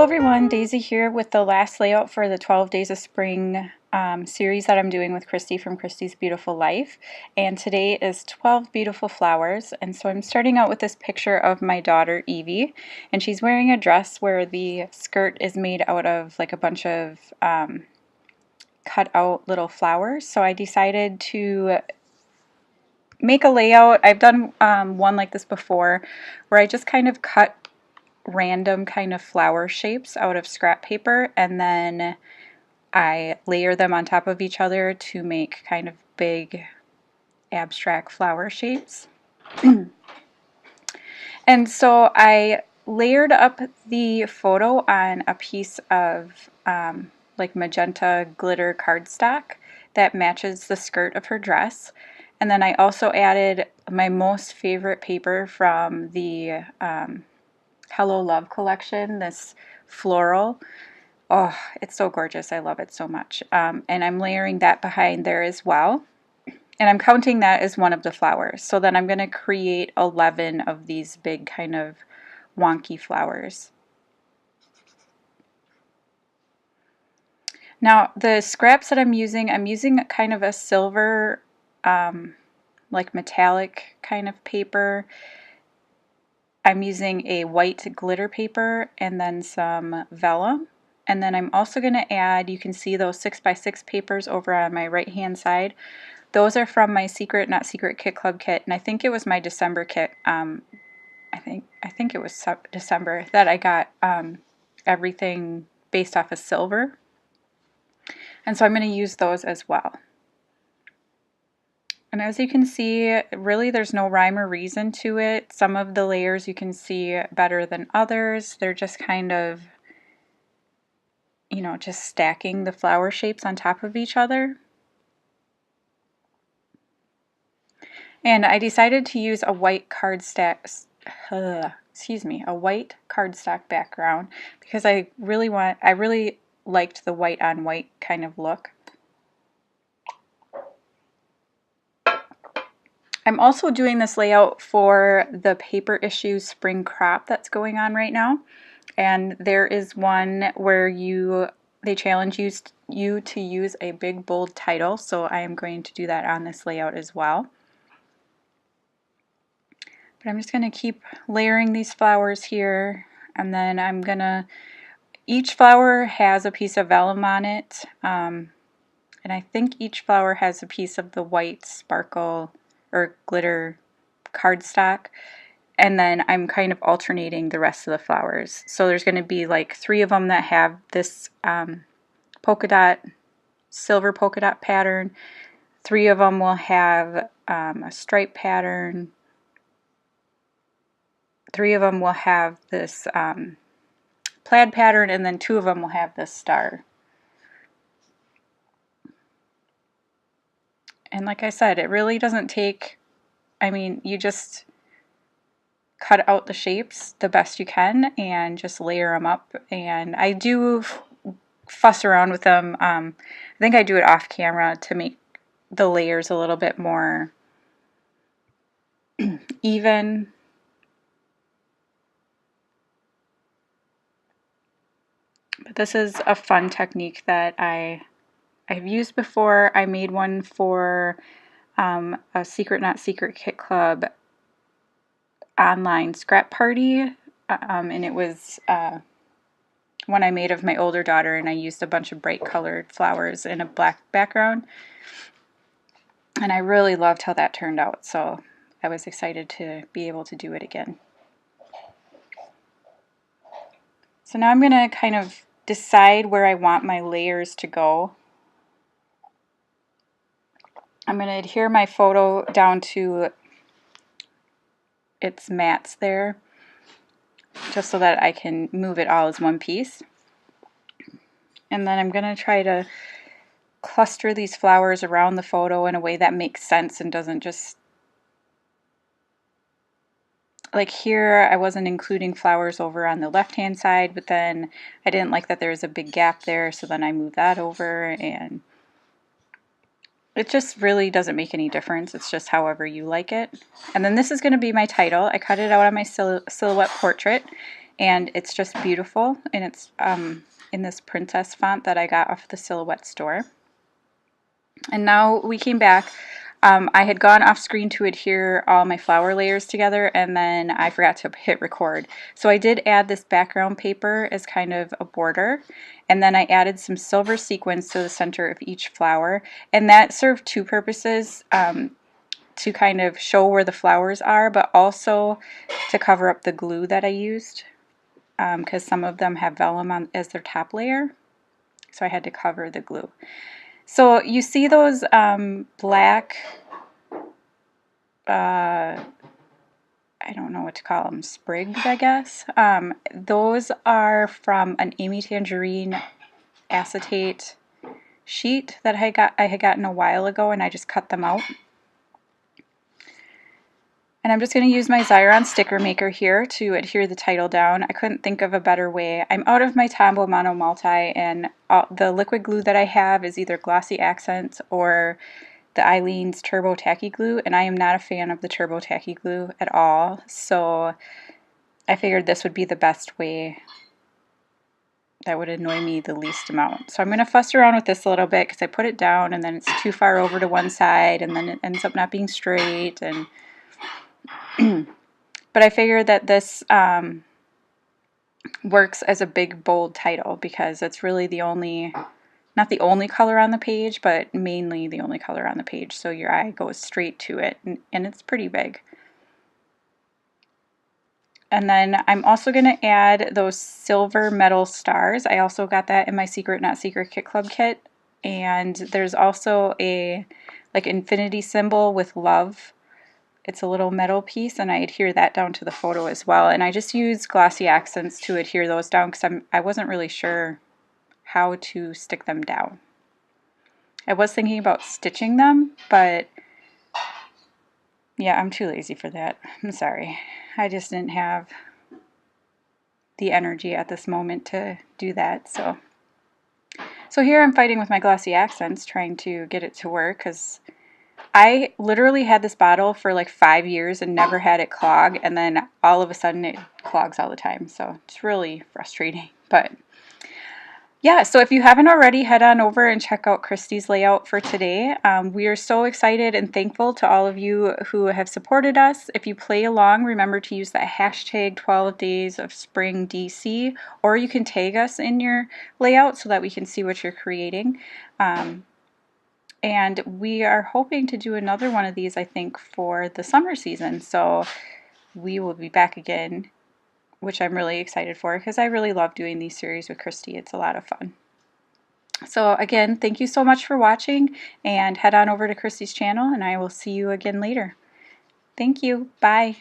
Hello everyone, Daisy here with the last layout for the 12 Days of Spring series that I'm doing with Christy from Christy's Beautiful Life. And today is 12 beautiful flowers. And so I'm starting out with this picture of my daughter Evie. And she's wearing a dress where the skirt is made out of like a bunch of cut out little flowers. So I decided to make a layout. I've done one like this before where I just kind of cut random kind of flower shapes out of scrap paper, and then I layer them on top of each other to make kind of big abstract flower shapes. And so I layered up the photo on a piece of like magenta glitter cardstock that matches the skirt of her dress. And then I also added my most favorite paper from the Hello Love collection, this floral. Oh, it's so gorgeous. I love it so much. And I'm layering that behind there as well. And I'm counting that as one of the flowers. So then I'm going to create 11 of these big kind of wonky flowers. Now the scraps that I'm using kind of a silver, like metallic kind of paper. I'm using a white glitter paper and then some vellum. And then I'm also going to add, you can see those 6x6 papers over on my right hand side. Those are from my Secret Not Secret Kit Club kit, and I think it was my December kit. I think it was December that I got everything based off of silver. And so I'm going to use those as well. And as you can see, really there's no rhyme or reason to it. Some of the layers you can see better than others. They're just kind of, you know, just stacking the flower shapes on top of each other. And I decided to use a white cardstock background because I really liked the white on white kind of look. I'm also doing this layout for the paper issue spring crop that's going on right now. And there is one where they challenge you to use a big bold title, so I am going to do that on this layout as well. But I'm just going to keep layering these flowers here, and then each flower has a piece of vellum on it, and I think each flower has a piece of the white sparkle or glitter cardstock, and then I'm kind of alternating the rest of the flowers. So there's going to be like 3 of them that have this silver polka dot pattern. 3 of them will have a stripe pattern. 3 of them will have this plaid pattern, and then 2 of them will have this star. And like I said, it really doesn't take, you just cut out the shapes the best you can and just layer them up. And I do fuss around with them. I think I do it off camera to make the layers a little bit more even. But this is a fun technique that I've used before. I made one for a Secret Not Secret Kit Club online scrap party, and it was one I made of my older daughter, and I used a bunch of bright colored flowers in a black background, and I really loved how that turned out, so I was excited to be able to do it again. So now I'm going to kind of decide where I want my layers to go. I'm going to adhere my photo down to its mats there, just so that I can move it all as one piece. And then I'm going to try to cluster these flowers around the photo in a way that makes sense and doesn't just, like here I wasn't including flowers over on the left hand side, but then I didn't like that there was a big gap there, so then I moved that over, and it just really doesn't make any difference. It's just however you like it. And then this is going to be my title. I cut it out on my silhouette portrait, and it's just beautiful, and it's in this princess font that I got off the Silhouette store. And now we came back. I had gone off screen to adhere all my flower layers together, and then I forgot to hit record. So I did add this background paper as kind of a border, and then I added some silver sequins to the center of each flower, and that served two purposes. To kind of show where the flowers are, but also to cover up the glue that I used, because some of them have vellum on as their top layer, so I had to cover the glue. So you see those black, I don't know what to call them, sprigs, I guess. Those are from an Amy Tangerine acetate sheet that I had gotten a while ago, and I just cut them out. And I'm just going to use my Xyron sticker maker here to adhere the title down. I couldn't think of a better way. I'm out of my Tombow Mono Multi, and the liquid glue that I have is either Glossy Accents or the Eileen's Turbo Tacky Glue, and I am not a fan of the Turbo Tacky Glue at all, so I figured this would be the best way that would annoy me the least amount. So I'm going to fuss around with this a little bit because I put it down and then it's too far over to one side, and then it ends up not being straight, and but I figured that this works as a big, bold title because it's really the only, not the only color on the page, but mainly the only color on the page. So your eye goes straight to it, and it's pretty big. And then I'm also going to add those silver metal stars. I also got that in my Secret Not Secret Kit Club kit. And there's also a like infinity symbol with love. It's a little metal piece, and I adhere that down to the photo as well. And I just use Glossy Accents to adhere those down because I wasn't really sure how to stick them down. I was thinking about stitching them, but yeah, I'm too lazy for that. I'm sorry. I just didn't have the energy at this moment to do that. So here I'm fighting with my Glossy Accents, trying to get it to work because I literally had this bottle for like 5 years and never had it clog, and then all of a sudden it clogs all the time. So it's really frustrating. But yeah, so if you haven't already, head on over and check out Christy's layout for today. We are so excited and thankful to all of you who have supported us. If you play along, remember to use that hashtag 12 Days of Spring DC, or you can tag us in your layout so that we can see what you're creating. And we are hoping to do another one of these, I think, for the summer season. So we will be back again, which I'm really excited for because I really love doing these series with Christy. It's a lot of fun. So again, thank you so much for watching, and head on over to Christy's channel, and I will see you again later. Thank you. Bye.